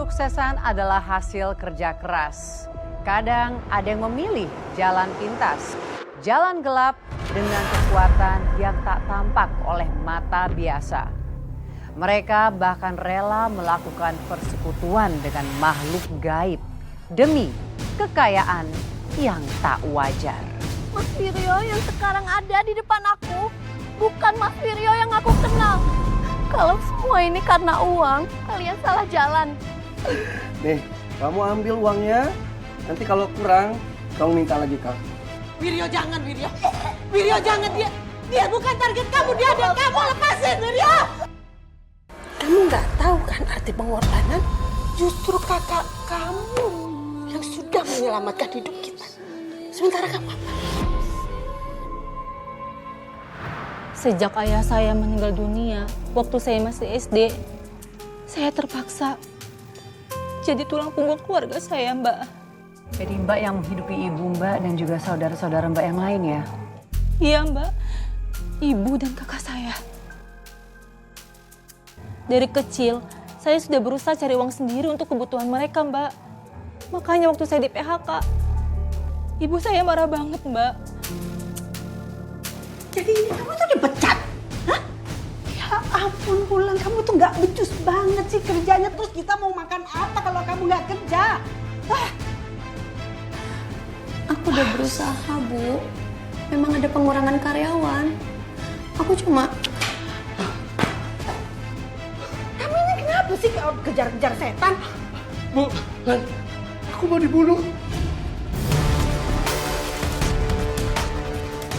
Kesuksesan adalah hasil kerja keras. Kadang ada yang memilih jalan pintas, jalan gelap dengan kekuatan yang tak tampak oleh mata biasa. Mereka bahkan rela melakukan persekutuan dengan makhluk gaib demi kekayaan yang tak wajar. Mas Wiryo yang sekarang ada di depan aku bukan Mas Wiryo yang aku kenal. Kalau semua ini karena uang, kalian salah jalan. Nih, kamu ambil uangnya. Nanti kalau kurang, kamu minta lagi, Kak. Wiryo jangan, Wiryo. Wiryo jangan, dia bukan target kamu, dia ada kamu, lepasin Wiryo. Kamu nggak tahu kan arti pengorbanan? Justru kakak kamu yang sudah menyelamatkan hidup kita. Sementara kamu apa? Sejak ayah saya meninggal dunia, waktu saya masih SD, saya terpaksa jadi tulang punggung keluarga saya, Mbak. Jadi Mbak yang menghidupi ibu Mbak dan juga saudara-saudara Mbak yang lain ya? Iya, Mbak. Ibu dan kakak saya. Dari kecil, saya sudah berusaha cari uang sendiri untuk kebutuhan mereka, Mbak. Makanya waktu saya di PHK, ibu saya marah banget, Mbak. Jadi ini kamu tuh dipecat? Hah? Ya ampun Wulan, kamu tuh nggak becus banget sih kerjanya. Terus kita mau makan apa kalau kamu nggak kerja? Wah. Aku udah berusaha, Bu. Memang ada pengurangan karyawan. Aku cuma... Kamu ini kenapa sih kalau kejar-kejar setan? Bu, Lan, aku mau dibunuh.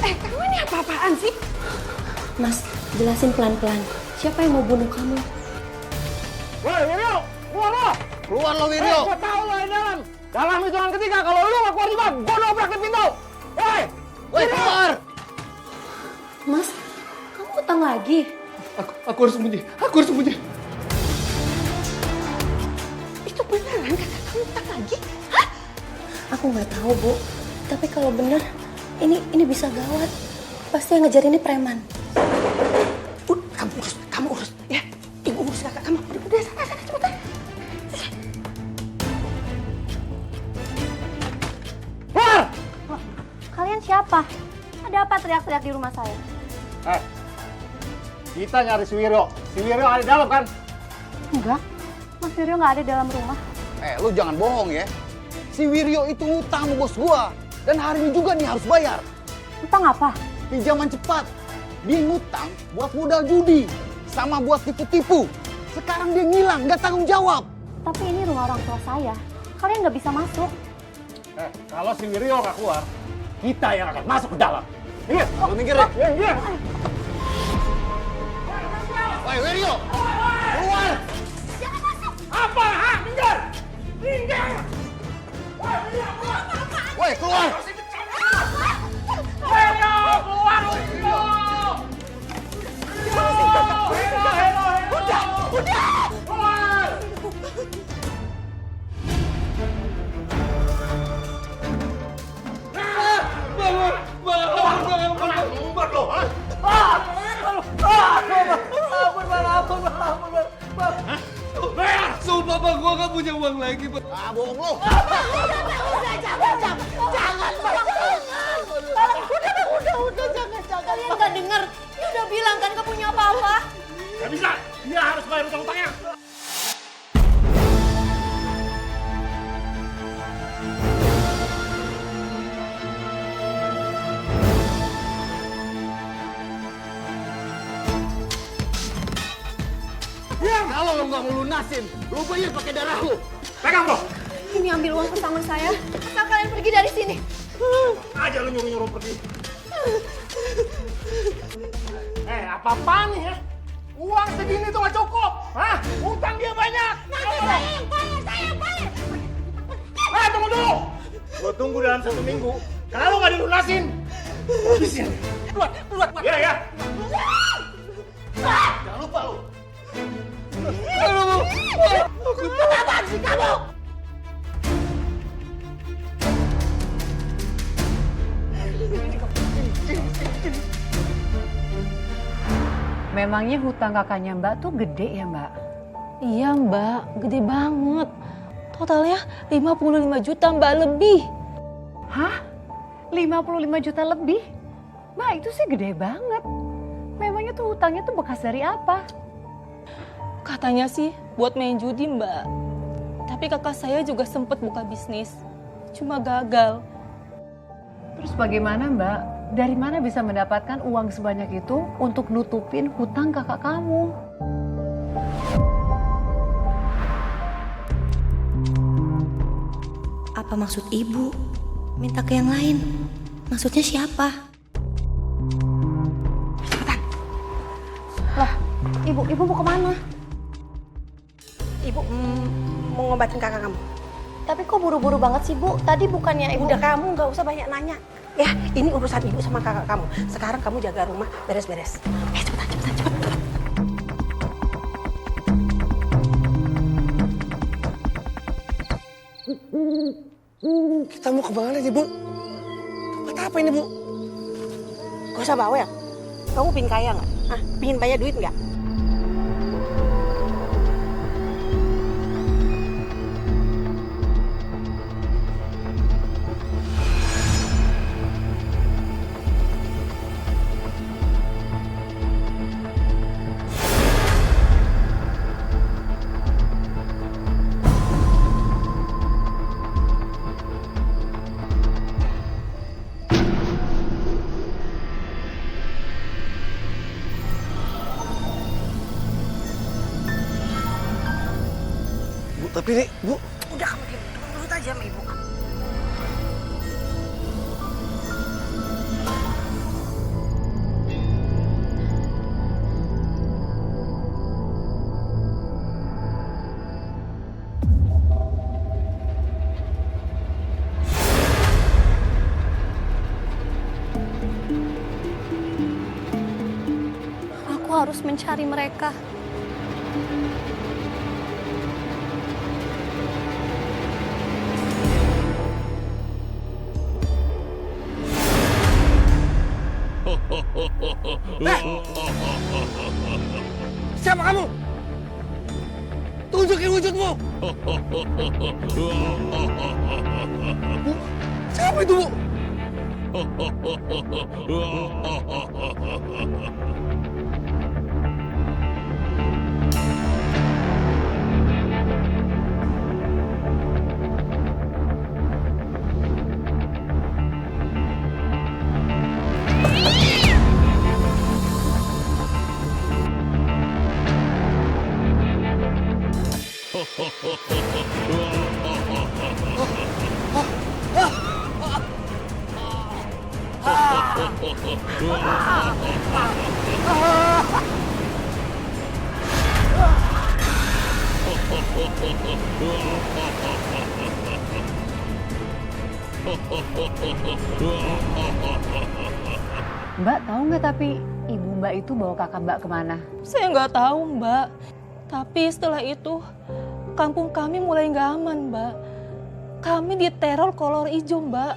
Kamu ini apa-apaan sih? Mas, jelasin pelan-pelan. Siapa yang mau bunuh kamu? Woi, Wiryo! Keluar lo! Keluar lo, Wiryo! Gue tahu lo di dalam! Dalam hitungan ketiga, kalau lo gak keluar juga, gue dobrak di pintu! Woi! Woi, keluar! Mas, kamu utang lagi? Aku harus sembunyi. Aku harus sembunyi. Itu beneran kakak kamu utang lagi? Hah? Aku nggak tahu, Bu. Tapi kalau bener, ini bisa gawat. Pasti yang ngejar ini preman. Kamu urus, ya. Ibu urus kakak kamu. Udah, sana, cepetan. Keluar! Kalian siapa? Ada apa teriak-teriak di rumah saya? Kita nyari si Wiryo. Si Wiryo ada di dalam kan? Enggak, Mas Wiryo nggak ada dalam rumah. Lu jangan bohong ya. Si Wiryo itu ngutang sama bos gua. Dan hari ini juga dia harus bayar. Utang apa? Pinjaman cepat. Dia ngutang buat modal judi. Sama buat tipu-tipu. Sekarang dia ngilang, nggak tanggung jawab. Tapi ini rumah orang tua saya. Kalian nggak bisa masuk. Kalau si Wiryo nggak keluar, kita yang akan masuk ke dalam. Ingat, Lu minggir deh. Iya. Woi Wiryo, keluar. Apa? Ha? Minggir! Minggir! Woi keluar. Wiryo! Keluar, Wiryo! Udah! Keluar! Sumpah Bang, gua gak punya uang lagi, Bang. Bohong lo. Udah, jangan, jangan. Kalian nggak dengar? Dia udah bilang kan nggak punya apa-apa. Gak bisa! Dia harus bayar utang-utangnya! Kalau lo nggak mau lunasin, lo bayar pakai darah lo. Pegang bro! Ini ambil uang pesangon saya. Asal kalian pergi dari sini. Aja lu nyuruh-nyuruh pergi. Apa-apaan nih ya? Uang segini tuh gak cukup. Hah? Utang dia banyak. Nanti saya yang bayar. Tunggu dulu. Gua tunggu dalam 1 minggu. Kalau nggak dilunasin, habisin. Keluar. Iya, ya. Jangan lupa lo. Apaan sih kamu? Memangnya hutang kakaknya Mbak tuh gede ya Mbak? Iya mbak, gede banget. Totalnya 55 juta mbak, lebih. Hah? 55 juta lebih? Mbak, itu sih gede banget. Memangnya tuh hutangnya tuh bekas dari apa? Katanya sih buat main judi mbak. Tapi kakak saya juga sempat buka bisnis, cuma gagal. Terus bagaimana Mbak? Dari mana bisa mendapatkan uang sebanyak itu untuk nutupin hutang kakak kamu? Apa maksud ibu? Minta ke yang lain. Maksudnya siapa? Lah, ibu mau kemana? Ibu mau ngobatin kakak kamu. Tapi kok buru-buru banget sih, Bu? Tadi bukannya ibu... Udah, kamu nggak usah banyak nanya. Ya, ini urusan ibu sama kakak kamu. Sekarang kamu jaga rumah, beres-beres. Cepetan. Kita mau kemana nih, Bu? Tempat apa ini, Bu? Gak usah bawel. Kamu pingin kaya nggak? Hah? Pingin banyak duit nggak? Bu, tapi nih, Bu. Udah kamu diam. Nurut aja sama ibu. Aku harus mencari mereka. Siapa kamu? Tunjukin wujudmu. Bu, siapa itu, Bu? Mbak tahu nggak tapi ibu Mbak itu bawa kakak Mbak kemana? Saya nggak tahu mbak. Tapi setelah itu kampung kami mulai nggak aman mbak. Kami diteror kolor hijau mbak.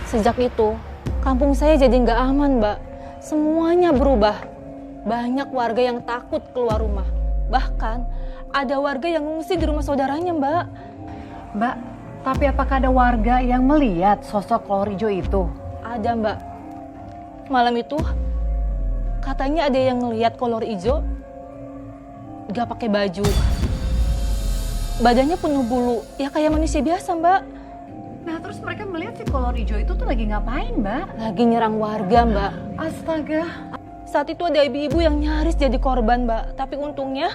Sejak itu, kampung saya jadi nggak aman, Mbak. Semuanya berubah. Banyak warga yang takut keluar rumah. Bahkan, ada warga yang ngungsi di rumah saudaranya, Mbak. Mbak, tapi apakah ada warga yang melihat sosok kolor hijau itu? Ada, Mbak. Malam itu, katanya ada yang ngelihat kolor hijau gak pakai baju. Badannya penuh bulu, ya kayak manusia biasa, Mbak. Nah, terus mereka melihat si kolor hijau itu tuh lagi ngapain, Mbak? Lagi nyerang warga, Mbak. Astaga. Saat itu ada ibu-ibu yang nyaris jadi korban, Mbak. Tapi untungnya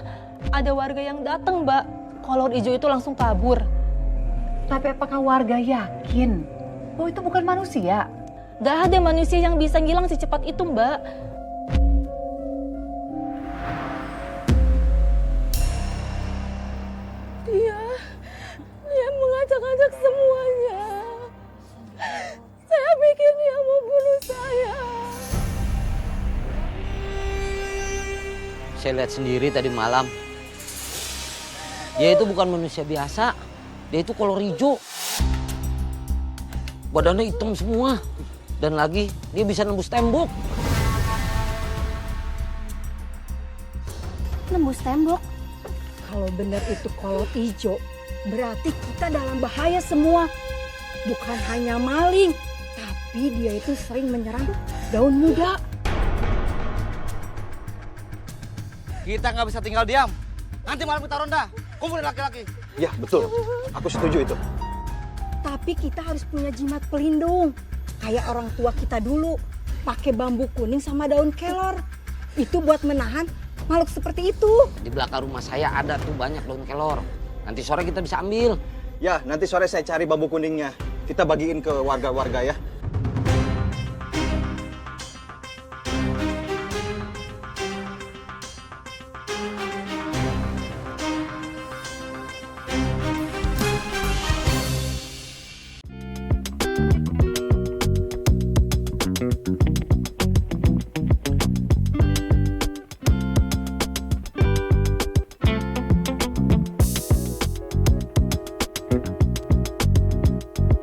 ada warga yang datang, Mbak. Kolor hijau itu langsung kabur. Tapi apakah warga yakin bahwa itu bukan manusia? Gak ada manusia yang bisa ngilang secepat itu, Mbak. Dia mengacak-acak semuanya. Saya pikir dia mau bunuh saya. Saya lihat sendiri tadi malam. Dia itu bukan manusia biasa. Dia itu kolor hijau. Badannya hitam semua. Dan lagi dia bisa nembus tembok. Nembus tembok. Kalau benar itu kolor hijau, berarti kita dalam bahaya semua. Bukan hanya maling, tapi dia itu sering menyerang daun muda. Kita nggak bisa tinggal diam. Nanti malam kita ronda. Kumpulin laki-laki. Ya, betul. Aku setuju itu. Tapi kita harus punya jimat pelindung. Kayak orang tua kita dulu, pakai bambu kuning sama daun kelor. Itu buat menahan makhluk seperti itu. Di belakang rumah saya ada tuh banyak daun kelor. Nanti sore kita bisa ambil. Ya, nanti sore saya cari bambu kuningnya. Kita bagiin ke warga-warga ya.